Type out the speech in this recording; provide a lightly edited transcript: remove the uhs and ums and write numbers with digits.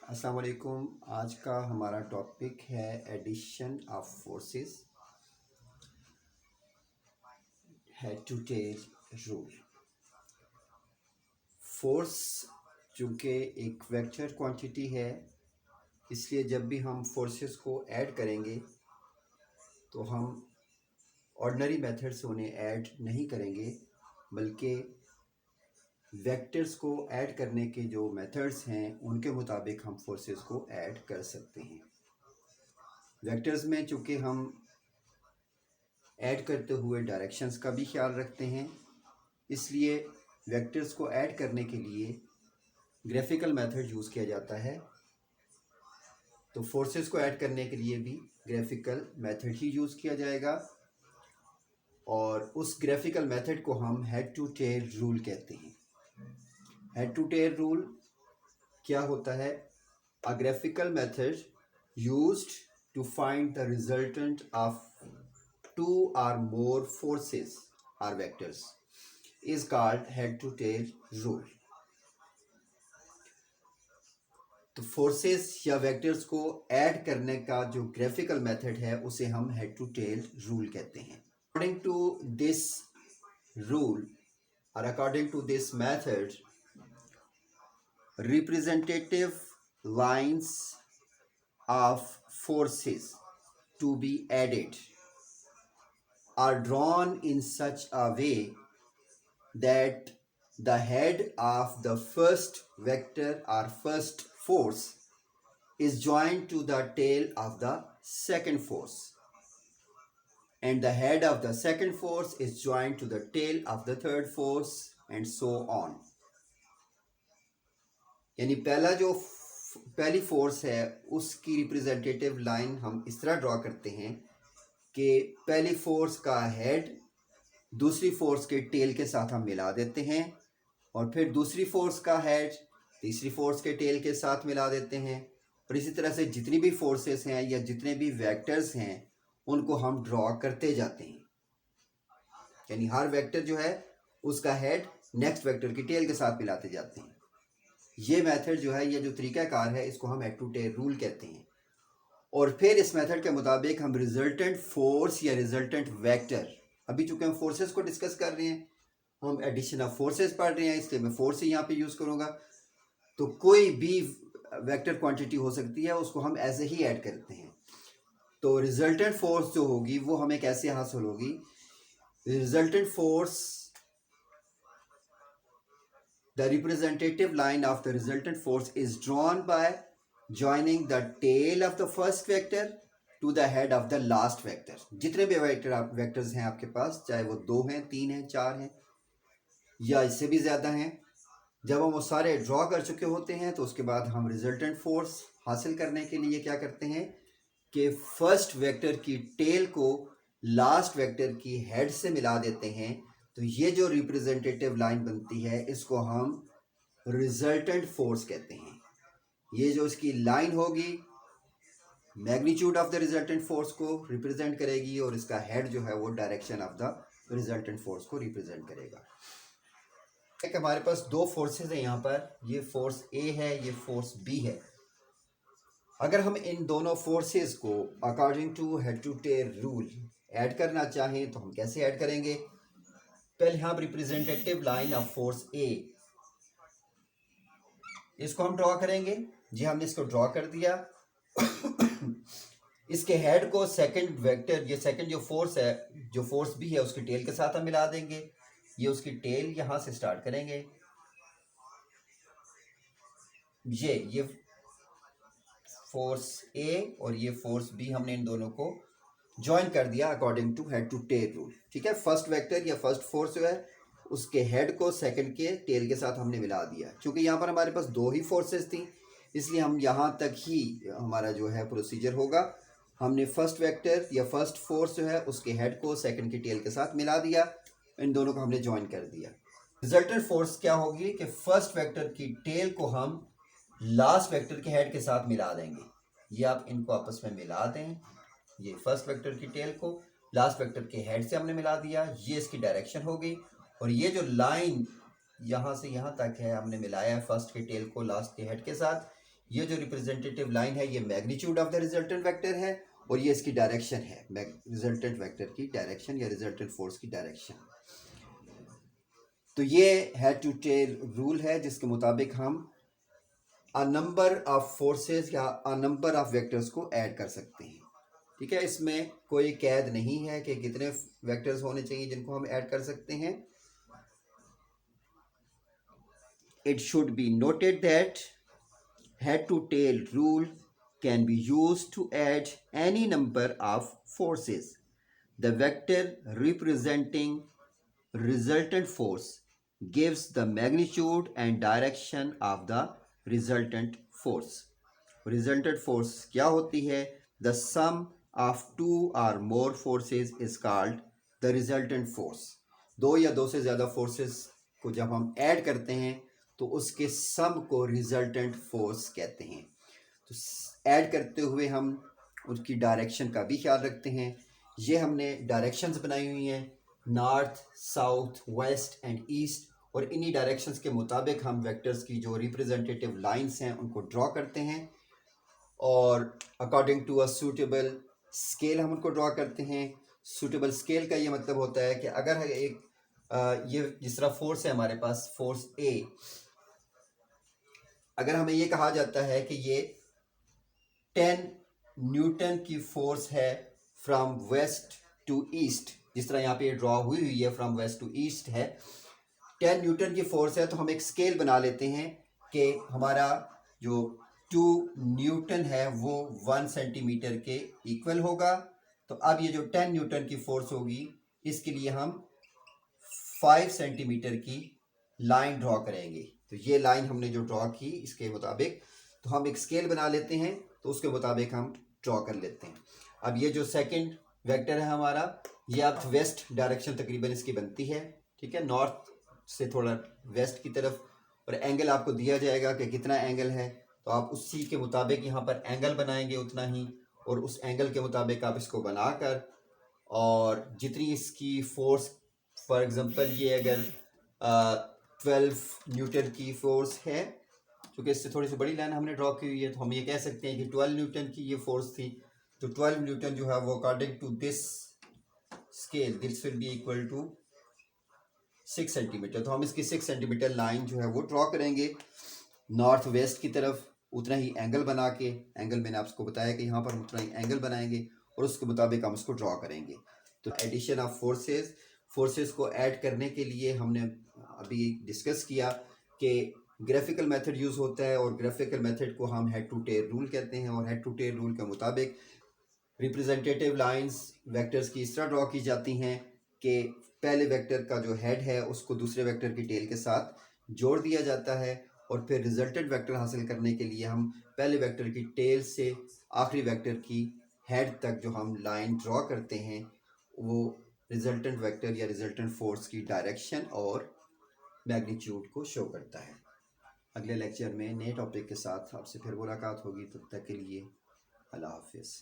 अस्सलाम वालेकुम। आज का हमारा टॉपिक है addition of forces, head to tail rule. Force चूँकि एक वेक्टर क्वांटिटी है, इसलिए जब भी हम फोर्सेस को ऐड करेंगे तो हम ऑर्डिनरी मेथड से उन्हें ऐड नहीं करेंगे, बल्कि वेक्टर्स को ऐड करने के जो मेथड्स हैं उनके मुताबिक हम फोर्सेस को ऐड कर सकते हैं। वेक्टर्स में चूँकि हम ऐड करते हुए डायरेक्शंस का भी ख्याल रखते हैं, इसलिए वेक्टर्स को ऐड करने के लिए ग्राफिकल मेथड यूज़ किया जाता है। तो फोर्सेस को ऐड करने के लिए भी ग्राफिकल मेथड ही यूज़ किया जाएगा, और उस ग्राफिकल मेथड को हम हेड टू टेल रूल कहते हैं। हेड टू टेल रूल क्या होता है? A graphical method used to find the resultant of two or more forces or vectors is called head to tail rule। तो forces या vectors को add करने का जो ग्राफिकल मेथड है उसे हम हेड टू टेल रूल कहते हैं। अकॉर्डिंग टू दिस रूल और according to this method, representative lines of forces to be added are drawn in such a way that the head of the first vector or first force is joined to the tail of the second force, and the head of the second force is joined to the tail of the third force, and so on। यानी पहली force है उसकी representative line हम इस तरह draw करते हैं कि पहली फोर्स का हेड दूसरी फोर्स के टेल के साथ हम मिला देते हैं, और फिर दूसरी फोर्स का हेड तीसरी फोर्स के टेल के साथ मिला देते हैं, और इसी तरह से जितनी भी फोर्सेस हैं या जितने भी वेक्टर्स हैं उनको हम ड्रॉ करते जाते हैं। यानी हर वेक्टर जो है उसका हेड नेक्स्ट वेक्टर की टेल के साथ मिलाते जाते हैं। ये मेथड जो है, ये जो तरीकाकार है, इसको हम हेड टू टेल रूल कहते हैं। और फिर इस मेथड के मुताबिक हम रिजल्टेंट फोर्स या रिजल्टेंट वेक्टर, अभी चूंकि हम फोर्सेस को डिस्कस कर रहे हैं, हम एडिशन ऑफ फोर्सेस पढ़ रहे हैं, इसलिए मैं फोर्स ही यहाँ पे यूज़ करूँगा। तो कोई भी वेक्टर क्वांटिटी हो सकती है, उसको हम ऐसे ही ऐड करते हैं। तो रिजल्टेंट फोर्स जो होगी वो हमें कैसे हासिल होगी? Resultant force, the representative line of the resultant force is drawn by joining the tail of the first vector to the head of the last vector। जितने भी वेक्टर्स हैं आपके पास, चाहे वो 2 हैं, 3 हैं, 4 हैं या इससे भी ज़्यादा हैं, जब हम वो सारे ड्रॉ कर चुके होते हैं तो उसके बाद हम रिजल्टेंट फोर्स हासिल करने के लिए क्या करते हैं कि फर्स्ट वेक्टर की टेल को लास्ट वेक्टर की हेड से मिला देते हैं। तो ये जो रिप्रेजेंटेटिव लाइन बनती है इसको हम रिजल्टेंट फोर्स कहते हैं। ये जो इसकी लाइन होगी magnitude of the resultant force को रिप्रेजेंट करेगी, और इसका हेड जो है वो direction of the resultant force को रिप्रेजेंट करेगा। एक हमारे पास दो फोर्सेस हैं यहाँ पर, ये फोर्स ए है, ये फोर्स बी है। अगर हम इन दोनों फोर्सेस को according to head to tail rule add करना चाहें तो हम कैसे ऐड करेंगे? पहले हम representative line of force A, इसको हम ड्रॉ करेंगे। जी, हमने इसको ड्रॉ कर दिया। इसके हेड को सेकंड वेक्टर, ये सेकंड जो फोर्स है, जो फोर्स भी है, उसकी टेल के साथ हम मिला देंगे। ये उसकी टेल यहां से स्टार्ट करेंगे, ये फोर्स ए और ये फोर्स बी, हमने इन दोनों को ज्वाइन कर दिया according to head to tail rule. ठीक है, फर्स्ट वेक्टर या फर्स्ट फोर्स जो है उसके हेड को सेकंड के टेल के साथ हमने मिला दिया। क्योंकि यहाँ पर हमारे पास दो ही फोर्सेस थी, इसलिए हम यहाँ तक ही हमारा जो है प्रोसीजर होगा। हमने फर्स्ट वेक्टर या फर्स्ट फोर्स जो है उसके हेड को सेकंड की टेल के साथ मिला दिया, इन दोनों को हमने ज्वाइन कर दिया। रिजल्टेंट फोर्स क्या होगी कि फर्स्ट वेक्टर की टेल को हम लास्ट वेक्टर के हेड के साथ मिला देंगे। ये आप इनको आपस में मिला दें, ये फर्स्ट वेक्टर की टेल को लास्ट वेक्टर के हेड से हमने मिला दिया, ये इसकी डायरेक्शन हो गई। और ये जो लाइन यहाँ से यहाँ तक है हमने मिलाया है फर्स्ट के टेल को लास्ट के हेड के साथ, ये जो रिप्रेजेंटेटिव लाइन है ये magnitude of the resultant vector है और ये इसकी डायरेक्शन है, रिजल्टेंट वेक्टर की डायरेक्शन या रिजल्टेंट फोर्स की डायरेक्शन। तो ये हेड टू टेल रूल है जिसके मुताबिक हम अ नंबर ऑफ फोर्सेस या अ नंबर ऑफ वेक्टर्स को ऐड कर सकते हैं। ठीक है, इसमें कोई कैद नहीं है कि कितने वेक्टर्स होने चाहिए जिनको हम ऐड कर सकते हैं। It should be noted that head to tail rule can be used to add any number of forces. The vector representing resultant force gives the magnitude and direction of the resultant force. Resultant force क्या होती है? The sum of two or more forces is called the resultant force. दो या दो से ज़्यादा forces को जब हम ऐड करते हैं तो उसके सम को रिजल्टेंट फोर्स कहते हैं। तो ऐड करते हुए हम उसकी डायरेक्शन का भी ख्याल रखते हैं। ये हमने डायरेक्शंस बनाई हुई हैं, north, south, west and east, और इन्हीं डायरेक्शंस के मुताबिक हम वेक्टर्स की जो रिप्रेजेंटेटिव लाइंस हैं उनको ड्रॉ करते हैं और according to a suitable scale हम उनको ड्रॉ करते हैं। सूटेबल स्केल का ये मतलब होता है कि अगर एक ये जिस तरह फोर्स है हमारे पास, फोर्स ए, अगर हमें ये कहा जाता है कि ये 10 न्यूटन की फोर्स है फ्रॉम वेस्ट टू ईस्ट, जिस तरह यहाँ पे ड्रॉ हुई हुई है फ्रॉम वेस्ट टू ईस्ट है, 10 न्यूटन की फोर्स है, तो हम एक स्केल बना लेते हैं कि हमारा जो 2 न्यूटन है वो 1 सेंटीमीटर के इक्वल होगा। तो अब ये जो 10 न्यूटन की फोर्स होगी इसके लिए हम 5 सेंटीमीटर की लाइन ड्रॉ करेंगे। तो ये लाइन हमने जो ड्रॉ की इसके मुताबिक, तो हम एक स्केल बना लेते हैं तो उसके मुताबिक हम ड्रॉ कर लेते हैं। अब ये जो सेकंड वेक्टर है हमारा, ये अब वेस्ट डायरेक्शन तकरीबन इसकी बनती है। ठीक है, नॉर्थ से थोड़ा वेस्ट की तरफ, और एंगल आपको दिया जाएगा कि कितना एंगल है, तो आप उसी के मुताबिक यहाँ पर एंगल बनाएंगे उतना ही, और उस एंगल के मुताबिक आप इसको बनाकर, और जितनी इसकी फोर्स, फॉर एग्जांपल ये अगर 12 न्यूटन की फोर्स है, क्योंकि इससे थोड़ी सी बड़ी लाइन हमने ड्रॉ की हुई है, तो हम ये कह सकते हैं कि 12 न्यूटन की ये फोर्स थी, तो 12 न्यूटन जो है वो according to this scale this will be equal to 6 centimetre. तो हम इसकी 6 सेंटीमीटर लाइन जो है वो ड्रॉ करेंगे नॉर्थ वेस्ट की तरफ, उतना ही एंगल बना के, एंगल मैंने आपको बताया कि यहाँ पर हम उतना ही एंगल बनाएंगे और उसके मुताबिक हम उसको ड्रॉ करेंगे। तो एडिशन ऑफ फोर्सेस को ऐड करने के लिए हमने अभी डिस्कस किया कि ग्राफिकल मेथड यूज़ होता है, और ग्राफिकल मेथड को हम हेड टू टेल रूल कहते हैं, और हेड टू टेल रूल के मुताबिक रिप्रेजेंटेटिव लाइंस वेक्टर्स की इस तरह ड्रॉ की जाती हैं कि पहले वेक्टर का जो हेड है उसको दूसरे वेक्टर की टेल के साथ जोड़ दिया जाता है, और फिर रिजल्टेंट वेक्टर हासिल करने के लिए हम पहले वेक्टर की टेल से आखिरी वेक्टर की हेड तक जो हम लाइन ड्रॉ करते हैं वो रिजल्टेंट वेक्टर या रिजल्टेंट फोर्स की डायरेक्शन और मैग्नीट्यूड को शो करता है। अगले लेक्चर में नए टॉपिक के साथ आपसे फिर मुलाकात होगी, तब तक के लिए अल्लाह हाफिज़।